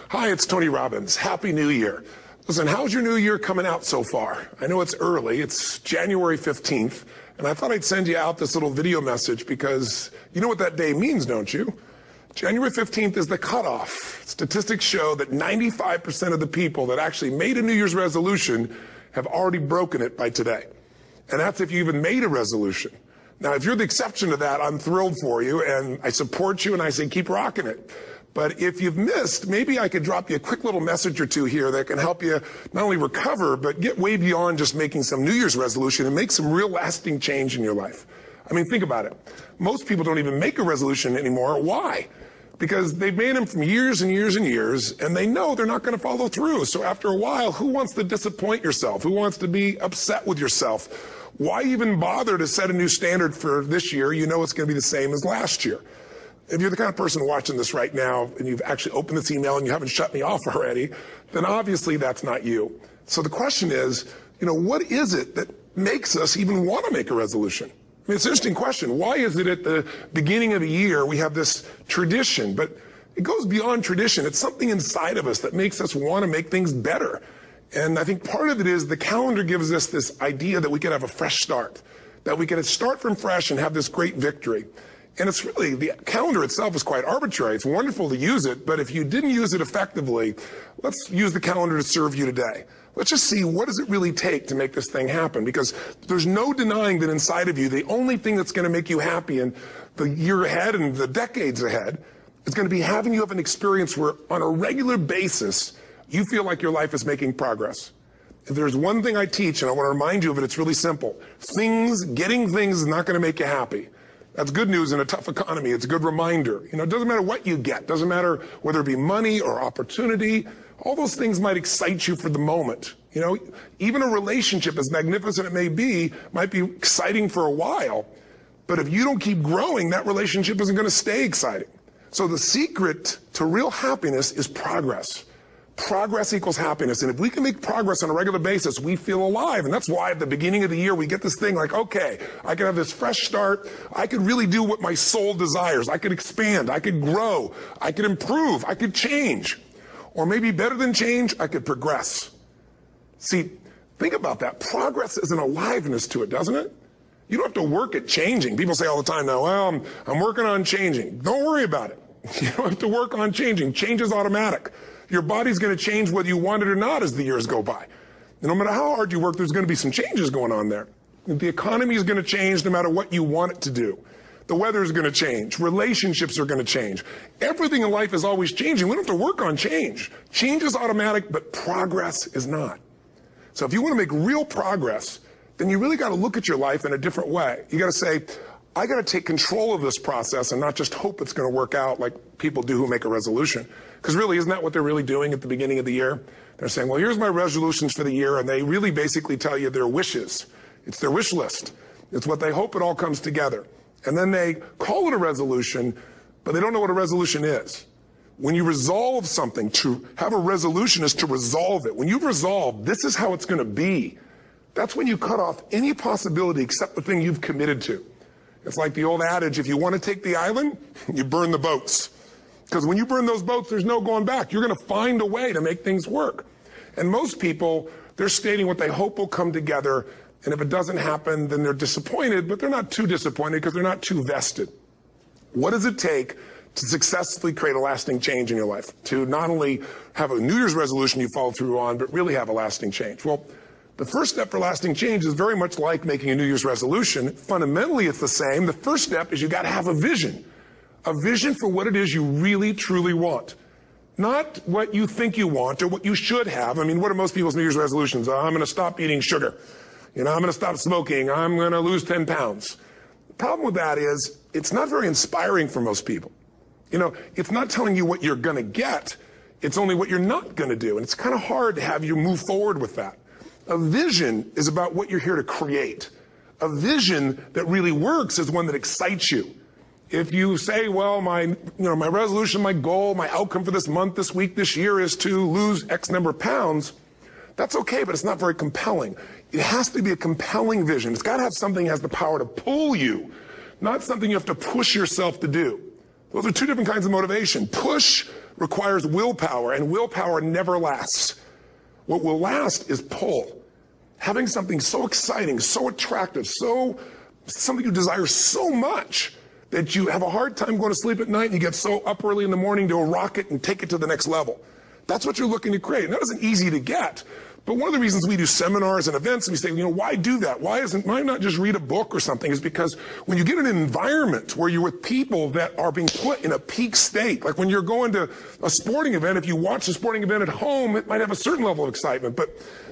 Hi, it's Tony Robbins. Happy New Year. Listen, how's your new year coming out so far? I know it's early. It's January 15th, and I thought I'd send you out this little video message because you know what that day means, don't you? January 15th is the cutoff. Statistics show that 95% of the people that actually made a New Year's resolution have already broken it by today. And that's if you even made a resolution. Now, if you're the exception to that, I'm thrilled for you, and I support you, and I say keep rocking it. But if you've missed, maybe I could drop you a quick little message or two here that can help you not only recover, but get way beyond just making some New Year's resolution and make some real lasting change in your life. I mean, think about it. Most people don't even make a resolution anymore. Why? Because they've made them from years and years and years, and they know they're not going to follow through. So after a while, who wants to disappoint yourself? Who wants to be upset with yourself? Why even bother to set a new standard for this year? You know it's going to be the same as last year. If you're the kind of person watching this right now and you've actually opened this email and you haven't shut me off already, then obviously that's not you. So the question is, what is it that makes us even want to make a resolution? I mean, it's an interesting question. Why is it at the beginning of the year we have this tradition? But it goes beyond tradition. It's something inside of us that makes us want to make things better. And I think part of it is the calendar gives us this idea that we can have a fresh start, that we can start from fresh and have this great victory. And it's really, the calendar itself is quite arbitrary. It's wonderful to use it, but if you didn't use it effectively, let's use the calendar to serve you today. Let's just see, what does it really take to make this thing happen? Because there's no denying that inside of you, the only thing that's going to make you happy in the year ahead and the decades ahead is going to be having you have an experience where on a regular basis, you feel like your life is making progress. If there's one thing I teach, and I want to remind you of it, it's really simple. Getting things is not going to make you happy. That's good news in a tough economy. It's a good reminder. It doesn't matter what you get. Doesn't matter whether it be money or opportunity. All those things might excite you for the moment. Even a relationship, as magnificent it may be, might be exciting for a while. But if you don't keep growing, that relationship isn't going to stay exciting. So the secret to real happiness is progress. Progress equals happiness. And if we can make progress on a regular basis, we feel alive. And that's why at the beginning of the year, we get this thing like, okay, I can have this fresh start. I could really do what my soul desires. I could expand. I could grow. I could improve. I could change. Or maybe better than change, I could progress. See, think about that. Progress is an aliveness to it, doesn't it? You don't have to work at changing. People say all the time now, well, I'm working on changing. Don't worry about it. You don't have to work on changing. Change is automatic. Your body's going to change whether you want it or not as the years go by. And no matter how hard you work, there's going to be some changes going on there. The economy is going to change no matter what you want it to do. The weather is going to change. Relationships are going to change. Everything in life is always changing. We don't have to work on change. Change is automatic, but progress is not. So if you want to make real progress, then you really got to look at your life in a different way. You got to say, I got to take control of this process and not just hope it's going to work out like people do who make a resolution. Because really, isn't that what they're really doing at the beginning of the year? They're saying, well, here's my resolutions for the year, and they really basically tell you their wishes. It's their wish list. It's what they hope it all comes together. And then they call it a resolution, but they don't know what a resolution is. When you resolve something, to have a resolution is to resolve it. When you've resolved, this is how it's going to be. That's when you cut off any possibility except the thing you've committed to. It's like the old adage, if you want to take the island, you burn the boats. Because when you burn those boats, there's no going back. You're going to find a way to make things work. And most people, they're stating what they hope will come together. And if it doesn't happen, then they're disappointed, but they're not too disappointed because they're not too vested. What does it take to successfully create a lasting change in your life? To not only have a New Year's resolution you follow through on, but really have a lasting change? Well, the first step for lasting change is very much like making a New Year's resolution. Fundamentally, it's the same. The first step is you got to have a vision for what it is you really, truly want. Not what you think you want or what you should have. I mean, what are most people's New Year's resolutions? I'm going to stop eating sugar. I'm going to stop smoking. I'm going to lose 10 pounds. The problem with that is it's not very inspiring for most people. It's not telling you what you're going to get. It's only what you're not going to do. And it's kind of hard to have you move forward with that. A vision is about what you're here to create. A vision that really works is one that excites you. If you say, well, my resolution, my goal, my outcome for this month, this week, this year is to lose X number of pounds, that's okay, but it's not very compelling. It has to be a compelling vision. It's got to have something that has the power to pull you, not something you have to push yourself to do. Those are two different kinds of motivation. Push requires willpower, and willpower never lasts. What will last is pull. Having something so exciting, so attractive, something you desire so much that you have a hard time going to sleep at night and you get so up early in the morning to rock it and take it to the next level. That's what you're looking to create. And that isn't easy to get. But one of the reasons we do seminars and events and we say, why do that? Why not just read a book or something? Is because when you get in an environment where you're with people that are being put in a peak state, like when you're going to a sporting event, if you watch a sporting event at home, it might have a certain level of excitement. But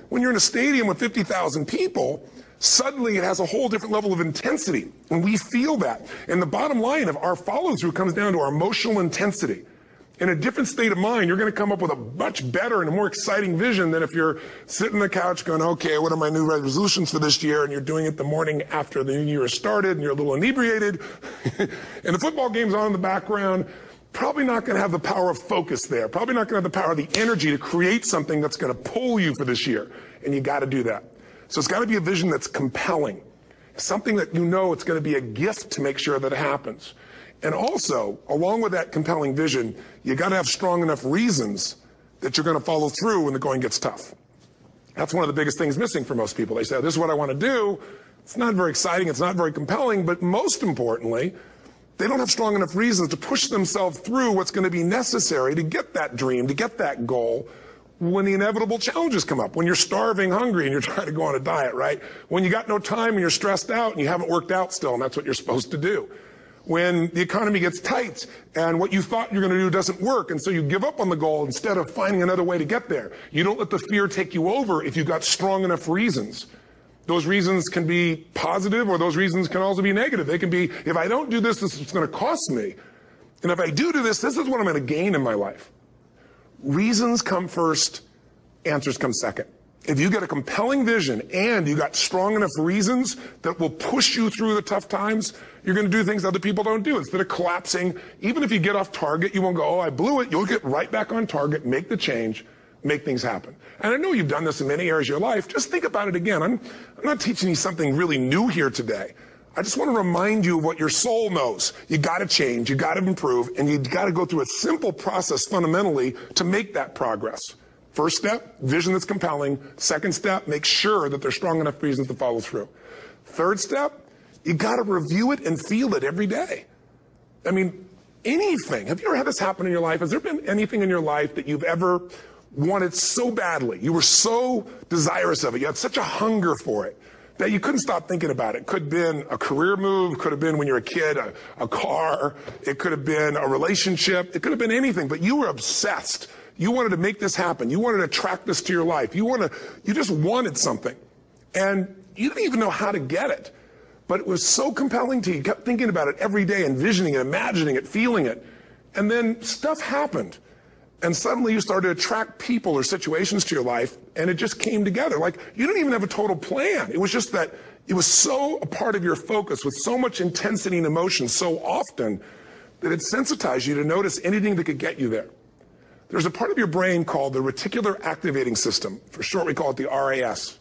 when you're in a stadium with 50,000 people, suddenly it has a whole different level of intensity. And we feel that. And the bottom line of our follow-through comes down to our emotional intensity. In a different state of mind, you're going to come up with a much better and a more exciting vision than if you're sitting on the couch going, okay, what are my new resolutions for this year? And you're doing it the morning after the new year has started and you're a little inebriated and the football game's on in the background. Probably not going to have the power of focus there. Probably not going to have the power of the energy to create something that's going to pull you for this year. And you got to do that. So it's got to be a vision that's compelling. Something that it's going to be a gift to make sure that it happens. And also, along with that compelling vision, you got to have strong enough reasons that you're going to follow through when the going gets tough. That's one of the biggest things missing for most people. They say, this is what I want to do. It's not very exciting. It's not very compelling. But most importantly, they don't have strong enough reasons to push themselves through what's going to be necessary to get that dream, to get that goal when the inevitable challenges come up. When you're starving, hungry, and you're trying to go on a diet, right? When you got no time and you're stressed out and you haven't worked out still, and that's what you're supposed to do. When the economy gets tight and what you thought you're going to do doesn't work, and so you give up on the goal instead of finding another way to get there. You don't let the fear take you over if you've got strong enough reasons. Those reasons can be positive, or those reasons can also be negative. They can be, if I don't do this, this is what's going to cost me. And if I do this, this is what I'm going to gain in my life. Reasons come first, answers come second. If you get a compelling vision and you got strong enough reasons that will push you through the tough times, you're going to do things other people don't do. Instead of collapsing, even if you get off target, you won't go, oh, I blew it. You'll get right back on target, make the change, make things happen. And I know you've done this in many areas of your life. Just think about it again. I'm not teaching you something really new here today. I just want to remind you of what your soul knows. You got to change, you got to improve, and you got to go through a simple process fundamentally to make that progress. First step, vision that's compelling. Second step, make sure that there's strong enough reasons to follow through. Third step, you got to review it and feel it every day. I mean, anything. Have you ever had this happen in your life? Has there been anything in your life that you've ever wanted so badly? You were so desirous of it. You had such a hunger for it that you couldn't stop thinking about it. Could have been a career move, could have been when you were a kid, a car, it could have been a relationship, it could have been anything, but you were obsessed. You wanted to make this happen. You wanted to attract this to your life. You just wanted something. And you didn't even know how to get it. But it was so compelling to you. You kept thinking about it every day, envisioning it, imagining it, feeling it. And then stuff happened. And suddenly you started to attract people or situations to your life, and it just came together. Like, you didn't even have a total plan. It was just that it was so a part of your focus with so much intensity and emotion so often that it sensitized you to notice anything that could get you there. There's a part of your brain called the reticular activating system. For short, we call it the RAS.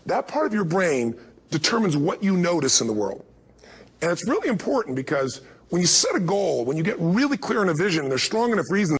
That part of your brain determines what you notice in the world. And it's really important because when you set a goal, when you get really clear on a vision, and there's strong enough reasons